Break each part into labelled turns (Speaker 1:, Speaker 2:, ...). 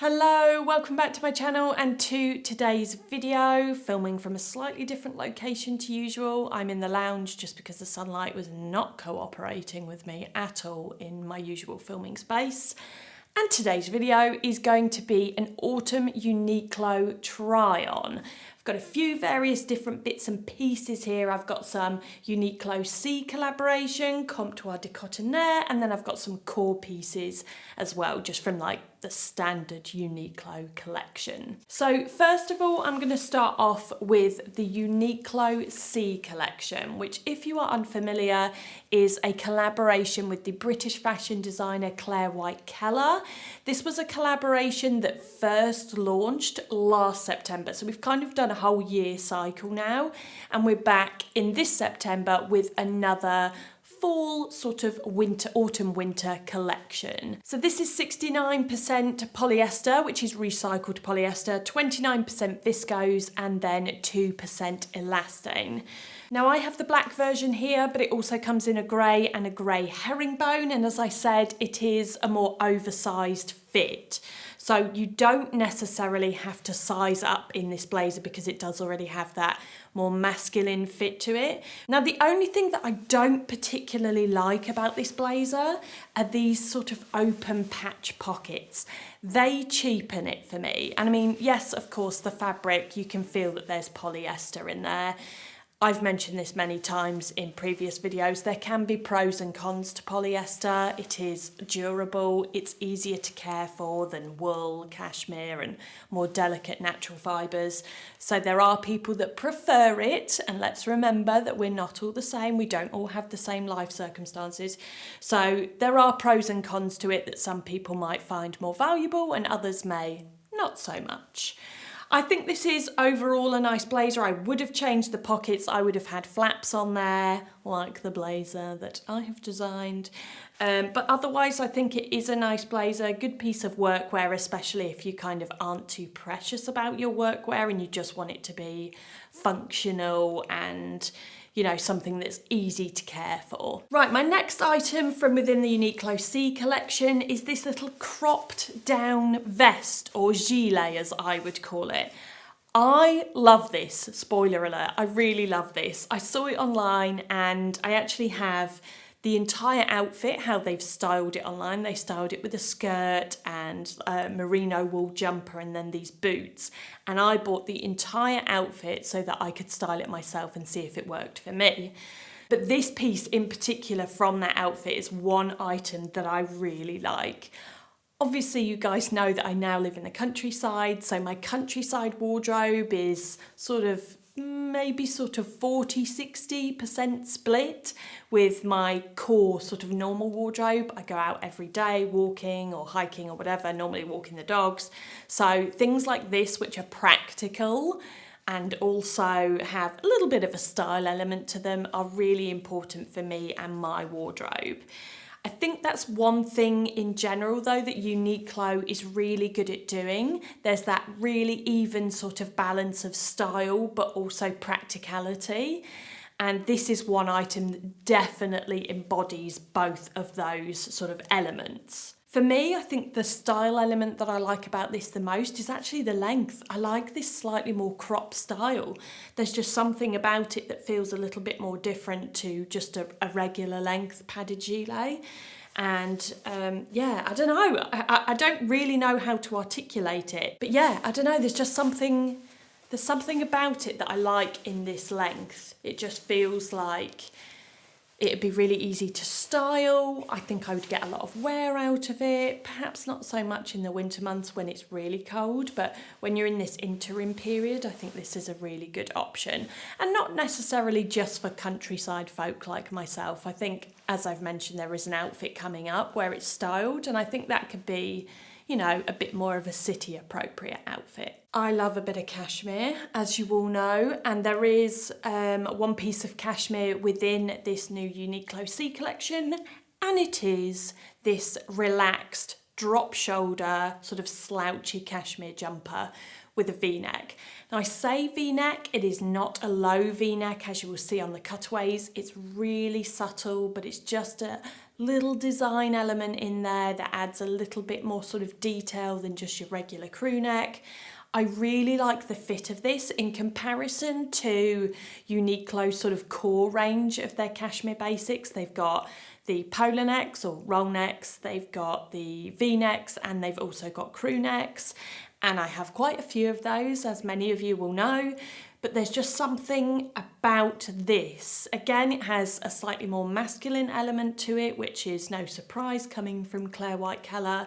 Speaker 1: Hello, welcome back to my channel and to today's video, filming from a slightly different location to usual. I'm in the lounge just because the sunlight was not cooperating with me at all in my usual filming space. And today's video is going to be an autumn Uniqlo try on. I've got a few various different bits and pieces here. I've got some Uniqlo C collaboration, Comptoir de Cotonnet, and then I've got some core pieces as well, just from like the standard Uniqlo collection. So first of all, I'm going to start off with the Uniqlo C collection, which, if you are unfamiliar, is a collaboration with the British fashion designer Claire White Keller. This was a collaboration that first launched last September, so we've kind of done a whole year cycle now, and we're back in this September with another fall sort of autumn winter collection. So this is 69% polyester, which is recycled polyester, 29% viscose, and then 2% elastane. Now I have the black version here, but it also comes in a grey and a grey herringbone, and as I said, it is a more oversized fit. So you don't necessarily have to size up in this blazer because it does already have that more masculine fit to it. Now, the only thing that I don't particularly like about this blazer are these sort of open patch pockets. They cheapen it for me. And I mean, yes, of course, the fabric, you can feel that there's polyester in there. I've mentioned this many times in previous videos. There can be pros and cons to polyester. It is durable, it's easier to care for than wool, cashmere, and more delicate natural fibres. So there are people that prefer it, and let's remember that we're not all the same. We don't all have the same life circumstances. So there are pros and cons to it that some people might find more valuable and others may not so much. I think this is overall a nice blazer. I would have changed the pockets. I would have had flaps on there, like the blazer that I have designed. But otherwise, I think it is a nice blazer, good piece of workwear, especially if you kind of aren't too precious about your workwear and you just want it to be functional and, you know, something that's easy to care for. Right, my next item from within the Uniqlo C collection is this little cropped down vest, or gilet as I would call it. I love this, spoiler alert, I really love this. I saw it online and I actually have the entire outfit, how they've styled it online. They styled it with a skirt and a merino wool jumper and then these boots. And I bought the entire outfit so that I could style it myself and see if it worked for me. But this piece in particular from that outfit is one item that I really like. Obviously, you guys know that I now live in the countryside, so my countryside wardrobe is maybe 40-60% split with my core sort of normal wardrobe. I go out every day walking or hiking or whatever, normally walking the dogs. So things like this, which are practical and also have a little bit of a style element to them, are really important for me and my wardrobe. I think that's one thing in general though that Uniqlo is really good at doing. There's that really even sort of balance of style but also practicality. And this is one item that definitely embodies both of those sort of elements. For me, I think the style element that I like about this the most is actually the length. I like this slightly more crop style. There's just something about it that feels a little bit more different to just a regular length padded gilet. And yeah, I don't know. I don't really know how to articulate it. But yeah, I don't know. There's something about it that I like in this length. It just feels like it'd be really easy to style. I think I would get a lot of wear out of it. Perhaps not so much in the winter months when it's really cold, but when you're in this interim period, I think this is a really good option. And not necessarily just for countryside folk like myself. I think, as I've mentioned, there is an outfit coming up where it's styled, and I think that could be, you know, a bit more of a city appropriate outfit. I love a bit of cashmere, as you all know, and there is one piece of cashmere within this new Uniqlo C collection, and it is this relaxed drop shoulder sort of slouchy cashmere jumper with a v-neck. Now I say v-neck, it is not a low v-neck as you will see on the cutaways. It's really subtle, but it's just a little design element in there that adds a little bit more sort of detail than just your regular crew neck. I really like the fit of this in comparison to Uniqlo's sort of core range of their cashmere basics. They've got the polar necks or roll necks, they've got the V-necks, and they've also got crew necks. And I have quite a few of those, as many of you will know, but there's just something about this. Again, it has a slightly more masculine element to it, which is no surprise coming from Claire White Keller,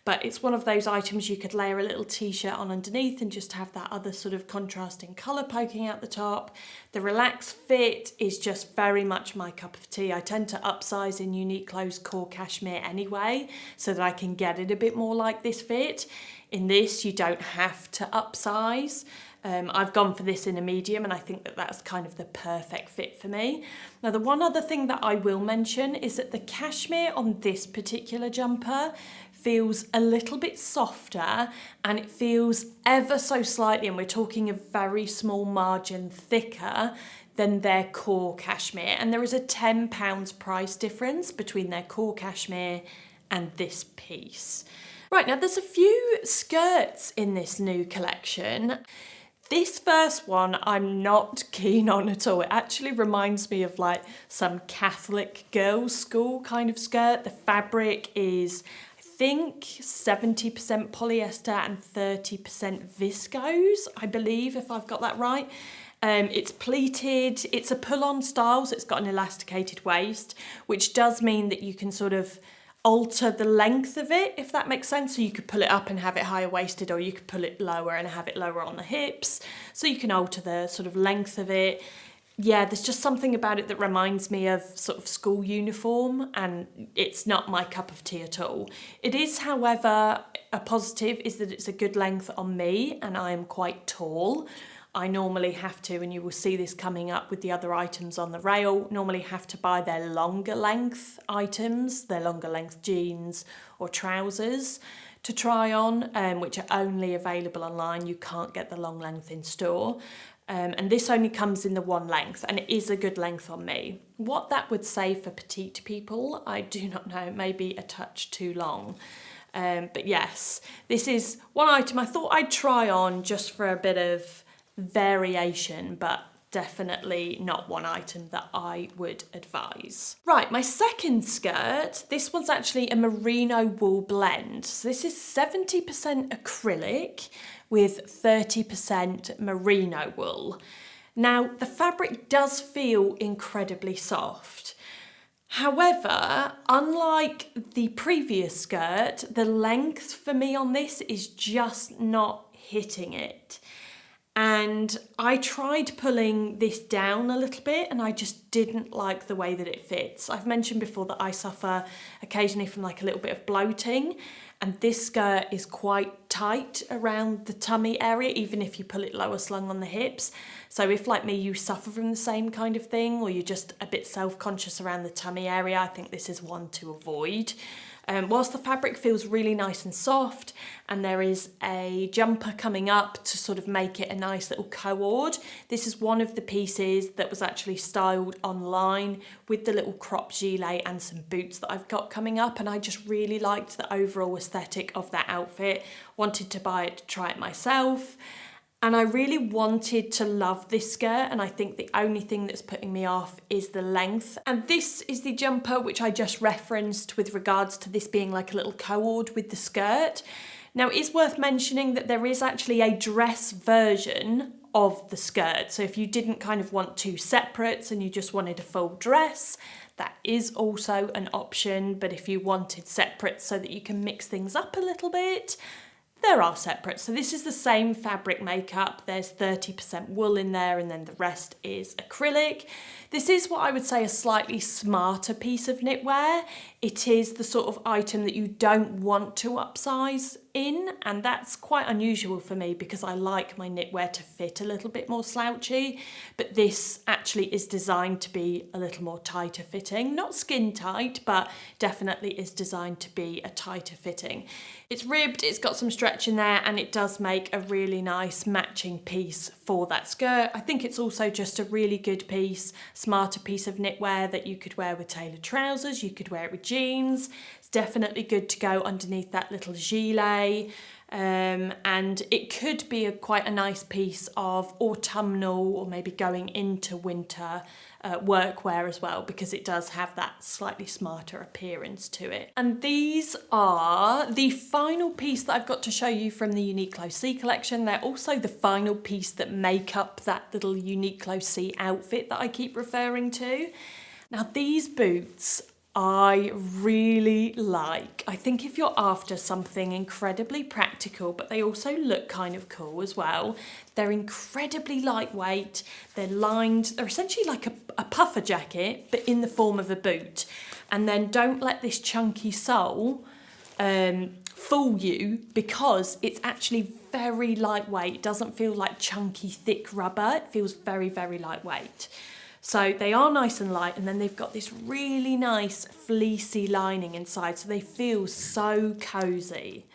Speaker 1: but it's one of those items you could layer a little t-shirt on underneath and just have that other sort of contrasting colour poking out the top. The relaxed fit is just very much my cup of tea. I tend to upsize in Uniqlo's core cashmere anyway, so that I can get it a bit more like this fit. In this, you don't have to upsize. I've gone for this in a medium, and I think that that's kind of the perfect fit for me. Now, the one other thing that I will mention is that the cashmere on this particular jumper feels a little bit softer, and it feels ever so slightly, and we're talking a very small margin, thicker than their core cashmere. And there is a £10 price difference between their core cashmere and this piece. Right, now there's a few skirts in this new collection. This first one I'm not keen on at all. It actually reminds me of like some Catholic girls' school kind of skirt. The fabric is, I think, 70% polyester and 30% viscose, I believe, if I've got that right. It's pleated, it's a pull-on style, so it's got an elasticated waist, which does mean that you can sort of alter the length of it, if that makes sense. So you could pull it up and have it higher waisted, or you could pull it lower and have it lower on the hips. So you can alter the sort of length of it. Yeah, there's just something about it that reminds me of sort of school uniform, and it's not my cup of tea at all. It is, however, a positive is that it's a good length on me, and I am quite tall. I normally have to, and you will see this coming up with the other items on the rail, normally have to buy their longer length items, their longer length jeans or trousers to try on, which are only available online. You can't get the long length in store. And this only comes in the one length, and it is a good length on me. What that would say for petite people, I do not know, maybe a touch too long. But yes, this is one item I thought I'd try on just for a bit of variation, but definitely not one item that I would advise. Right, my second skirt, this one's actually a merino wool blend. So this is 70% acrylic with 30% merino wool. Now, the fabric does feel incredibly soft. However, unlike the previous skirt, the length for me on this is just not hitting it. And I tried pulling this down a little bit, and I just didn't like the way that it fits. I've mentioned before that I suffer occasionally from like a little bit of bloating, and this skirt is quite tight around the tummy area, even if you pull it lower slung on the hips. So if, like me, you suffer from the same kind of thing, or you're just a bit self-conscious around the tummy area, I think this is one to avoid. Whilst the fabric feels really nice and soft, and there is a jumper coming up to sort of make it a nice little cord, this is one of the pieces that was actually styled online with the little crop gilet and some boots that I've got coming up, and I just really liked the overall aesthetic of that outfit. Wanted to buy it to try it myself. And I really wanted to love this skirt, and I think the only thing that's putting me off is the length. And this is the jumper which I just referenced with regards to this being like a little cord with the skirt. Now, it is worth mentioning that there is actually a dress version of the skirt. So if you didn't kind of want two separates and you just wanted a full dress, that is also an option. But if you wanted separates so that you can mix things up a little bit, there are separate. So this is the same fabric makeup. There's 30% wool in there, and then the rest is acrylic. This is what I would say a slightly smarter piece of knitwear. It is the sort of item that you don't want to upsize in, and that's quite unusual for me because I like my knitwear to fit a little bit more slouchy, but this actually is designed to be a little more tighter fitting, not skin tight, but definitely is designed to be a tighter fitting. It's ribbed, it's got some stretch in there, and it does make a really nice matching piece for that skirt. I think it's also just a really good piece, smarter piece of knitwear that you could wear with tailored trousers, you could wear it with jeans. It's definitely good to go underneath that little gilet. And it could be quite a nice piece of autumnal or maybe going into winter workwear as well, because it does have that slightly smarter appearance to it. And these are the final piece that I've got to show you from the Uniqlo C collection. They're also the final piece that make up that little Uniqlo C outfit that I keep referring to. Now these boots I really like. I think if you're after something incredibly practical, but they also look kind of cool as well. They're incredibly lightweight. They're lined. They're essentially like a puffer jacket, but in the form of a boot. And then don't let this chunky sole fool you, because it's actually very lightweight. It doesn't feel like chunky, thick rubber. It feels very, very lightweight. So they are nice and light, and then they've got this really nice fleecy lining inside, so they feel so cozy.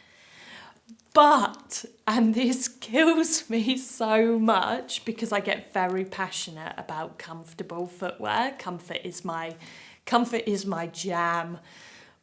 Speaker 1: But, and this kills me so much because I get very passionate about comfortable footwear. Comfort is my jam.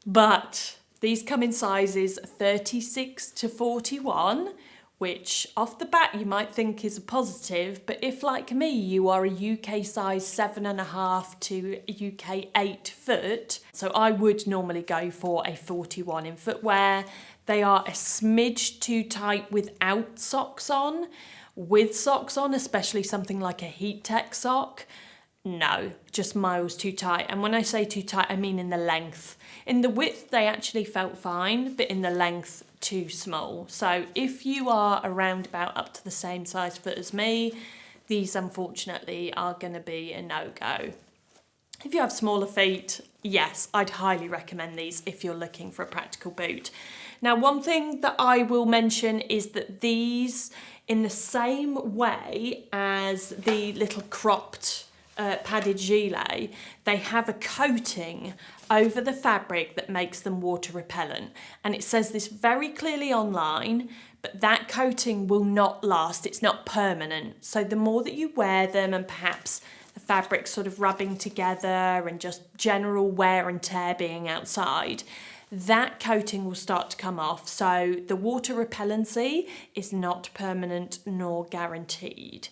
Speaker 1: But these come in sizes 36 to 41. Which off the bat you might think is a positive, but if like me you are a UK size 7.5 to UK 8 foot, so I would normally go for a 41 in footwear. They are a smidge too tight without socks on. With socks on, especially something like a heat tech sock, no, just miles too tight. And when I say too tight, I mean in the length. In the width they actually felt fine, but in the length too small. So if you are around about up to the same size foot as me, these unfortunately are going to be a no-go. If you have smaller feet, yes, I'd highly recommend these if you're looking for a practical boot. Now, one thing that I will mention is that these, in the same way as the little cropped padded gilet, they have a coating over the fabric that makes them water repellent, and it says this very clearly online, but that coating will not last. It's not permanent. So the more that you wear them, and perhaps the fabric sort of rubbing together and just general wear and tear being outside, that coating will start to come off. So the water repellency is not permanent nor guaranteed.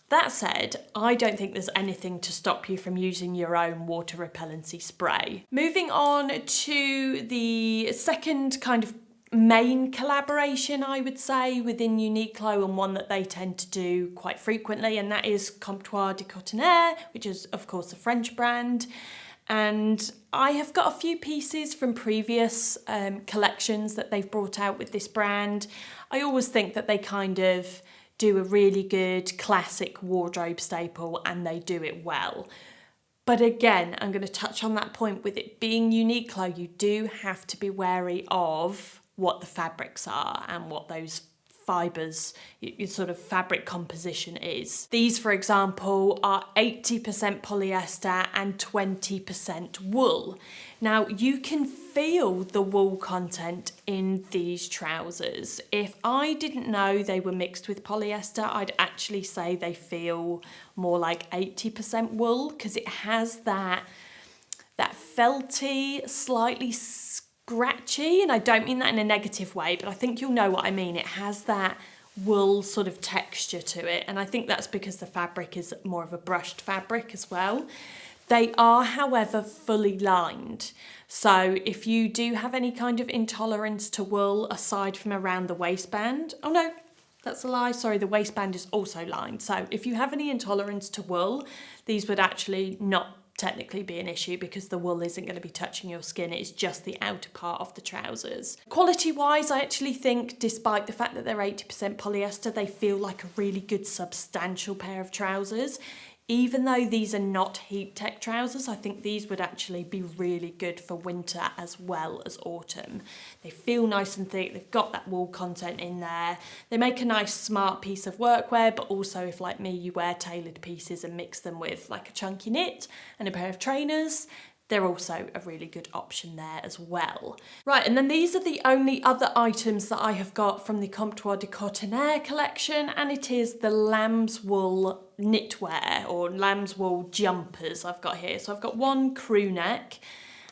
Speaker 1: That said, I don't think there's anything to stop you from using your own water repellency spray. Moving on to the second kind of main collaboration, I would say, within Uniqlo, and one that they tend to do quite frequently, and that is Comptoir de Cotonnier, which is of course a French brand. And I have got a few pieces from previous collections that they've brought out with this brand. I always think that they kind of do a really good classic wardrobe staple, and they do it well. But again, I'm going to touch on that point, with it being Uniqlo, you do have to be wary of what the fabrics are and what those fibres, your sort of fabric composition is. These, for example, are 80% polyester and 20% wool. Now, you can feel the wool content in these trousers. If I didn't know they were mixed with polyester, I'd actually say they feel more like 80% wool, because it has that felty, slightly scratchy, and I don't mean that in a negative way, but I think you'll know what I mean. It has that wool sort of texture to it, and I think that's because the fabric is more of a brushed fabric as well. They are, however, fully lined. So if you do have any kind of intolerance to wool aside from around the waistband, oh no, that's a lie, sorry, the waistband is also lined. So if you have any intolerance to wool, these would actually not technically be an issue, because the wool isn't going to be touching your skin. It's just the outer part of the trousers. Quality wise, I actually think, despite the fact that they're 80% polyester, they feel like a really good substantial pair of trousers. Even though these are not heat tech trousers, I think these would actually be really good for winter as well as autumn. They feel nice and thick, they've got that wool content in there. They make a nice smart piece of workwear, but also if like me, you wear tailored pieces and mix them with like a chunky knit and a pair of trainers, they're also a really good option there as well. Right, and then these are the only other items that I have got from the Comptoir de Coton Air collection, and it is the lamb's wool knitwear or lamb's wool jumpers I've got here. So I've got one crew neck,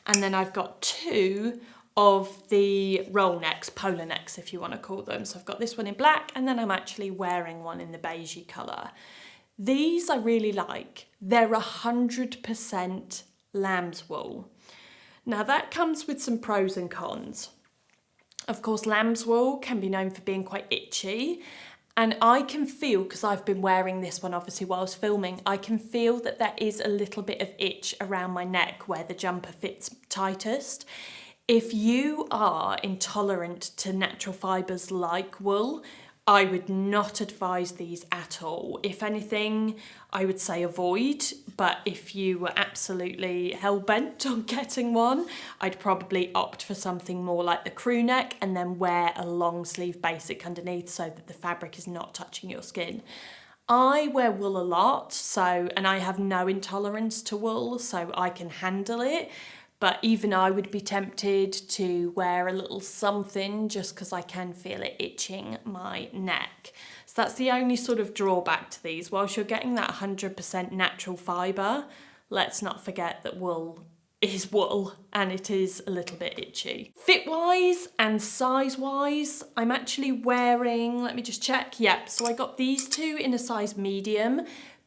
Speaker 1: and then I've got two of the roll necks, polar necks if you want to call them. So I've got this one in black, and then I'm actually wearing one in the beigey colour. These I really like. They're 100% lamb's wool. Now that comes with some pros and cons. Of course, lamb's wool can be known for being quite itchy, and I can feel, because I've been wearing this one obviously whilst filming, I can feel that there is a little bit of itch around my neck where the jumper fits tightest. If you are intolerant to natural fibres like wool, I would not advise these at all. If anything, I would say avoid, but if you were absolutely hell-bent on getting one, I'd probably opt for something more like the crew neck and then wear a long sleeve basic underneath so that the fabric is not touching your skin. I wear wool a lot, and I have no intolerance to wool, so I can handle it. But even I would be tempted to wear a little something just because I can feel it itching my neck. So that's the only sort of drawback to these. Whilst you're getting that 100% natural fibre, let's not forget that wool is wool and it is a little bit itchy. Fit-wise and size-wise, I'm actually wearing, let me just check, yep, so I got these two in a size medium,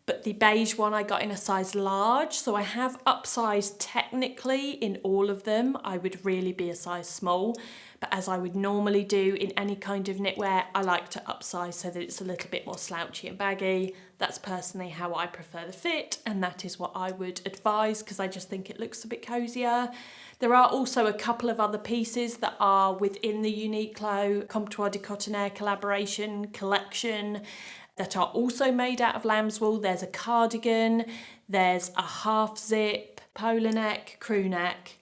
Speaker 1: but the beige one I got in a size large, so I have upsized technically in all of them. I would really be a size small, but as I would normally do in any kind of knitwear, I like to upsize so that it's a little bit more slouchy and baggy. That's personally how I prefer the fit, and that is what I would advise because I just think it looks a bit cozier. There are also a couple of other pieces that are within the Uniqlo Comptoir de Coton Air collaboration collection that are also made out of lamb's wool. There's a cardigan, there's a half zip, polar neck, crew neck.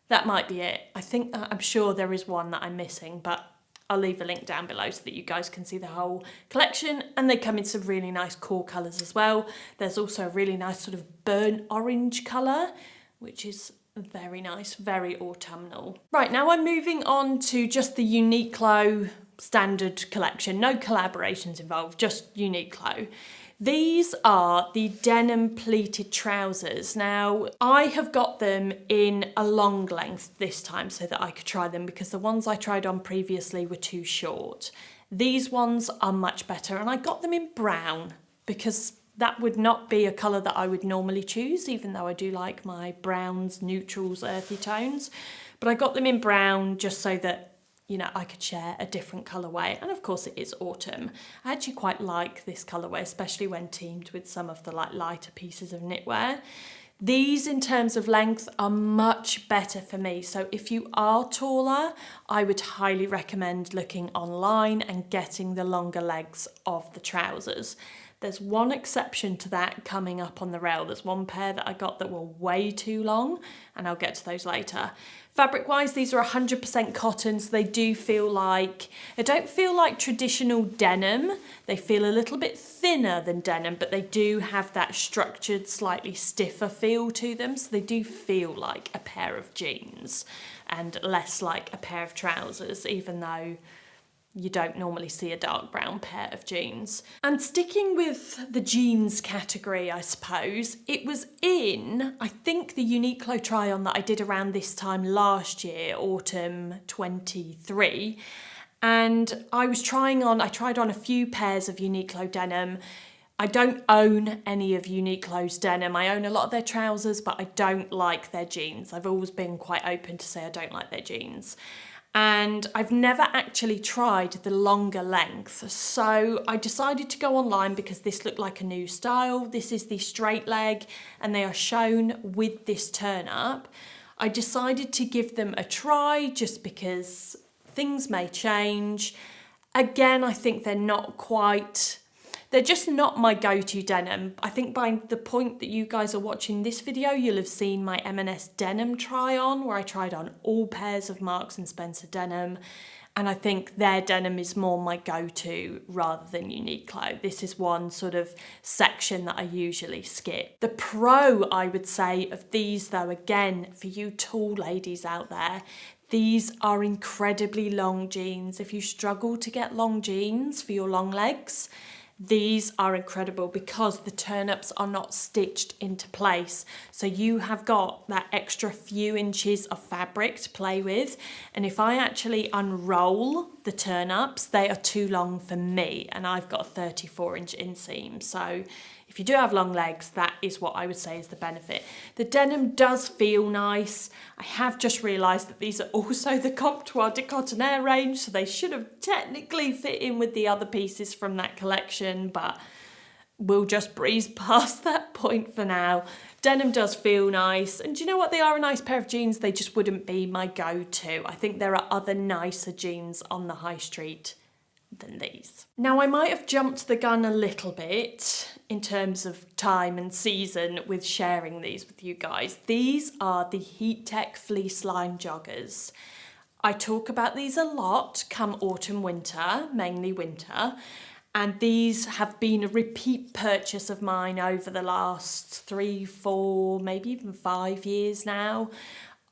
Speaker 1: That might be it. I'm sure there is one that I'm missing, but I'll leave a link down below so that you guys can see the whole collection, and they come in some really nice core colours as well. There's also a really nice sort of burnt orange colour, which is very nice, very autumnal. Right, now I'm moving on to just the Uniqlo standard collection, no collaborations involved, just Uniqlo. These are the denim pleated trousers. Now, I have got them in a long length this time so that I could try them because the ones I tried on previously were too short. These ones are much better, and I got them in brown because that would not be a colour that I would normally choose, even though I do like my browns, neutrals, earthy tones. But I got them in brown just so that, you know, I could share a different colourway. And of course it is autumn. I actually quite like this colourway, especially when teamed with some of the lighter pieces of knitwear. These in terms of length are much better for me. So if you are taller, I would highly recommend looking online and getting the longer legs of the trousers. There's one exception to that coming up on the rail. There's one pair that I got that were way too long, and I'll get to those later. Fabric wise, these are 100% cotton, so they don't feel like traditional denim. They feel a little bit thinner than denim, but they do have that structured, slightly stiffer feel to them. So they do feel like a pair of jeans and less like a pair of trousers, even though you don't normally see a dark brown pair of jeans. And sticking with the jeans category, I suppose, it was in, I think, the Uniqlo Try On that I did around this time last year, autumn 23. And I tried on a few pairs of Uniqlo denim. I don't own any of Uniqlo's denim. I own a lot of their trousers, but I don't like their jeans. I've always been quite open to say I don't like their jeans. And I've never actually tried the longer length. So I decided to go online because this looked like a new style. This is the straight leg and they are shown with this turn up. I decided to give them a try just because things may change. Again, I think they're not quite They're just not my go-to denim. I think by the point that you guys are watching this video, you'll have seen my M&S denim try on, where I tried on all pairs of Marks & Spencer denim. And I think their denim is more my go-to rather than Uniqlo. This is one sort of section that I usually skip. The pro, I would say, of these though, again, for you tall ladies out there, these are incredibly long jeans. If you struggle to get long jeans for your long legs, these are incredible because the turn-ups are not stitched into place. So you have got that extra few inches of fabric to play with. And if I actually unroll the turn-ups, they are too long for me. And I've got a 34-inch inseam. So if you do have long legs, that is what I would say is the benefit. The denim does feel nice. I have just realised that these are also the Comptoir de Cotonnier range, so they should have technically fit in with the other pieces from that collection, but we'll just breeze past that point for now. Denim does feel nice, and do you know what? They are a nice pair of jeans. They just wouldn't be my go-to. I think there are other nicer jeans on the high street than these. Now, I might have jumped the gun a little bit in terms of time and season with sharing these with you guys. These are the Heat Tech fleece line joggers. I talk about these a lot come autumn, winter, mainly winter, and these have been a repeat purchase of mine over the last 3, 4, maybe even 5 years now.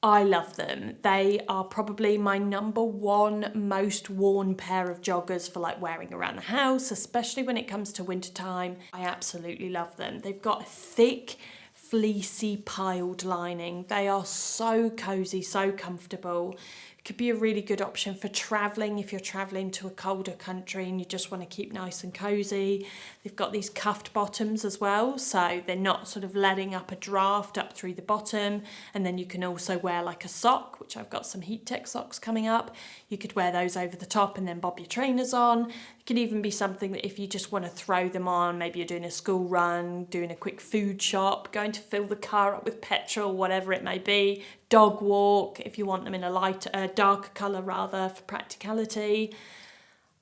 Speaker 1: I love them. They are probably my #1 most worn pair of joggers for like wearing around the house, especially when it comes to winter time. I absolutely love them. They've got a thick, fleecy piled lining. They are so cozy, so comfortable. Could be a really good option for travelling if you're travelling to a colder country and you just want to keep nice and cozy. They've got these cuffed bottoms as well, so they're not sort of letting up a draft up through the bottom. And then you can also wear like a sock, which I've got some Heat Tech socks coming up. You could wear those over the top and then bob your trainers on. It could even be something that if you just want to throw them on, maybe you're doing a school run, doing a quick food shop, going to fill the car up with petrol, whatever it may be, dog walk, if you want them in a lighter, darker colour rather, for practicality.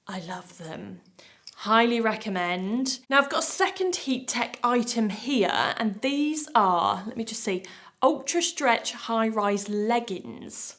Speaker 1: I love them. Highly recommend. Now I've got a second Heat Tech item here, and these are, let me just see, ultra stretch high rise leggings.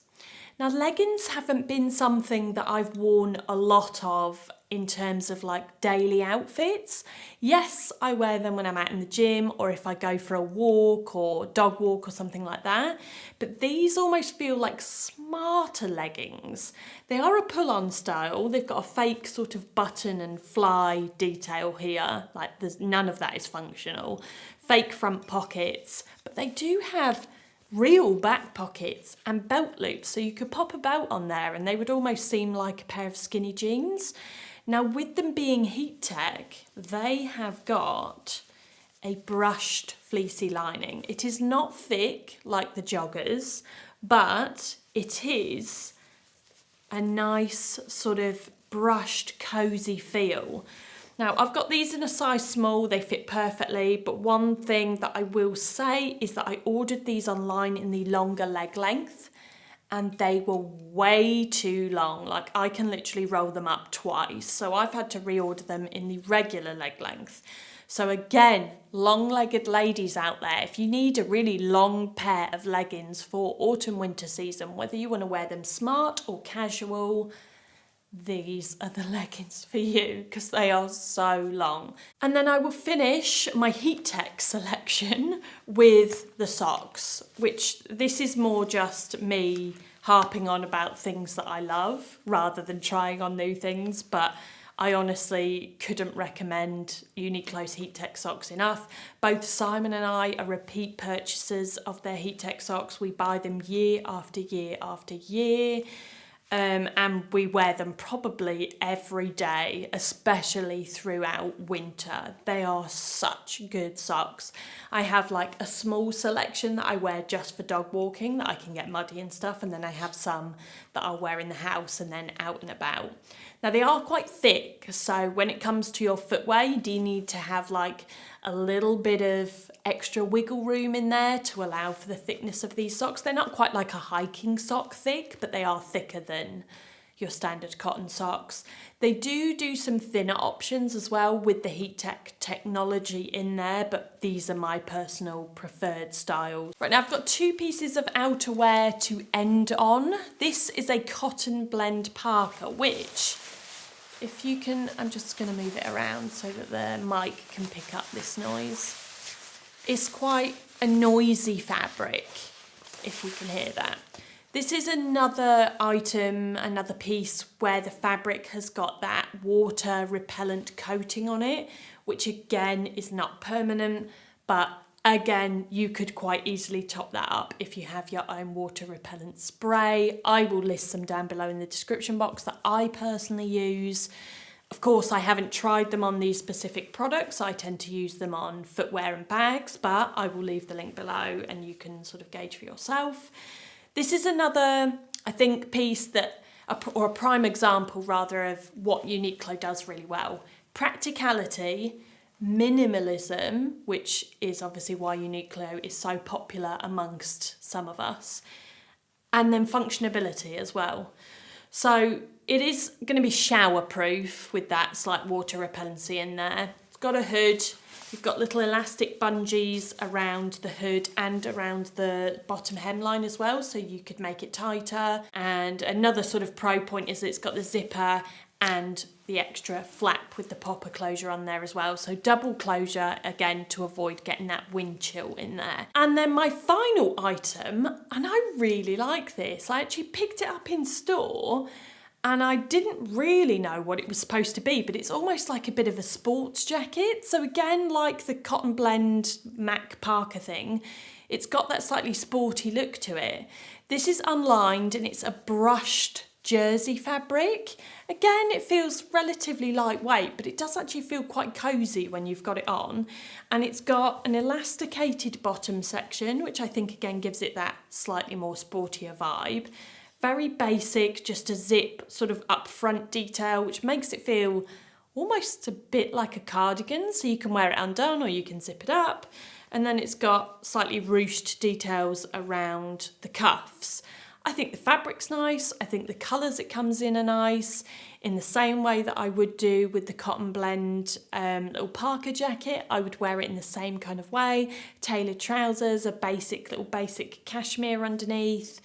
Speaker 1: Now leggings haven't been something that I've worn a lot of in terms of like daily outfits. Yes, I wear them when I'm out in the gym or if I go for a walk or dog walk or something like that. But these almost feel like smarter leggings. They are a pull-on style. They've got a fake sort of button and fly detail here. Like there's none of that is functional. Fake front pockets, but they do have real back pockets and belt loops, so you could pop a belt on there and they would almost seem like a pair of skinny jeans. Now with them being Heat Tech, they have got a brushed fleecy lining. It is not thick like the joggers, but it is a nice sort of brushed cozy feel. Now, I've got these in a size small, they fit perfectly, but one thing that I will say is that I ordered these online in the longer leg length and they were way too long. Like I can literally roll them up twice. So I've had to reorder them in the regular leg length. So again, long-legged ladies out there, if you need a really long pair of leggings for autumn winter season, whether you want to wear them smart or casual, these are the leggings for you because they are so long. And then I will finish my Heat Tech selection with the socks, which this is more just me harping on about things that I love rather than trying on new things, but I honestly couldn't recommend Uniqlo's Heat Tech socks enough. Both Simon and I are repeat purchasers of their Heat Tech socks. We buy them year after year after year. And we wear them probably every day, especially throughout winter. They are such good socks. I have like a small selection that I wear just for dog walking that I can get muddy and stuff, and then I have some that I'll wear in the house and then out and about. Now they are quite thick, so when it comes to your footwear, you do need to have like a little bit of extra wiggle room in there to allow for the thickness of these socks. They're not quite like a hiking sock thick, but they are thicker than your standard cotton socks. They do some thinner options as well with the heat tech technology in there, but these are my personal preferred styles. Right, now I've got two pieces of outerwear to end on. This is a cotton blend parka, which, if you can, I'm just going to move it around so that the mic can pick up this noise. It's quite a noisy fabric, if you can hear that. This is another item, another piece where the fabric has got that water repellent coating on it, which again is not permanent, but again, you could quite easily top that up if you have your own water repellent spray. I will list some down below in the description box that I personally use. Of course, I haven't tried them on these specific products. I tend to use them on footwear and bags, but I will leave the link below and you can sort of gauge for yourself. This is another, I think, piece that, or a prime example rather, of what Uniqlo does really well. Practicality, minimalism, which is obviously why Uniqlo is so popular amongst some of us, and then functionability as well. So it is going to be shower proof with that slight water repellency in there. It's got a hood. You've got little elastic bungees around the hood and around the bottom hemline as well, so you could make it tighter. And another sort of pro point is that it's got the zipper and the extra flap with the popper closure on there as well. So double closure, again, to avoid getting that wind chill in there. And then my final item, and I really like this, I actually picked it up in store and I didn't really know what it was supposed to be, but it's almost like a bit of a sports jacket. So again, like the cotton blend Mac Parker thing, it's got that slightly sporty look to it. This is unlined and it's a brushed jersey fabric. Again, it feels relatively lightweight, but it does actually feel quite cozy when you've got it on. And it's got an elasticated bottom section, which I think again gives it that slightly more sportier vibe. Very basic, just a zip sort of up front detail, which makes it feel almost a bit like a cardigan. So you can wear it undone or you can zip it up. And then it's got slightly ruched details around the cuffs. I think the fabric's nice. I think the colours it comes in are nice, in the same way that I would do with the cotton blend little Parker jacket. I would wear it in the same kind of way. Tailored trousers, a basic cashmere underneath,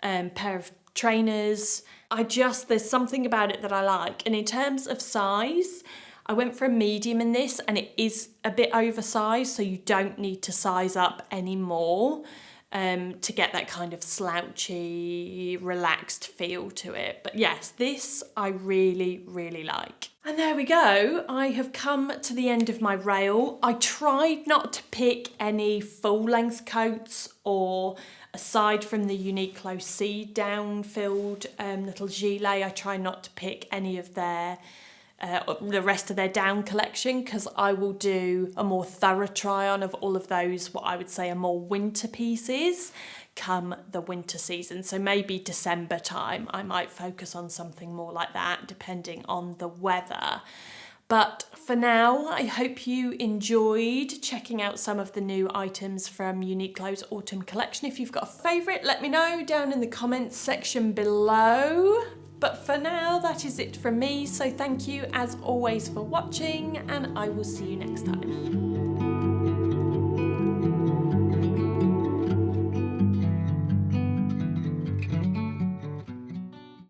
Speaker 1: pair of trainers. There's something about it that I like. And in terms of size, I went for a medium in this, and it is a bit oversized, so you don't need to size up anymore to get that kind of slouchy, relaxed feel to it. But yes, this I really, really like. And there we go. I have come to the end of my rail. I tried not to pick any full length coats, or aside from the Uniqlo C down filled little gilet, I try not to pick any of the rest of their down collection, because I will do a more thorough try on of all of those, what I would say are more winter pieces, come the winter season. So maybe December time, I might focus on something more like that, depending on the weather. But for now, I hope you enjoyed checking out some of the new items from Uniqlo's autumn collection. If you've got a favourite, let me know down in the comments section below. But for now, that is it from me. So thank you as always for watching, and I will see you next time.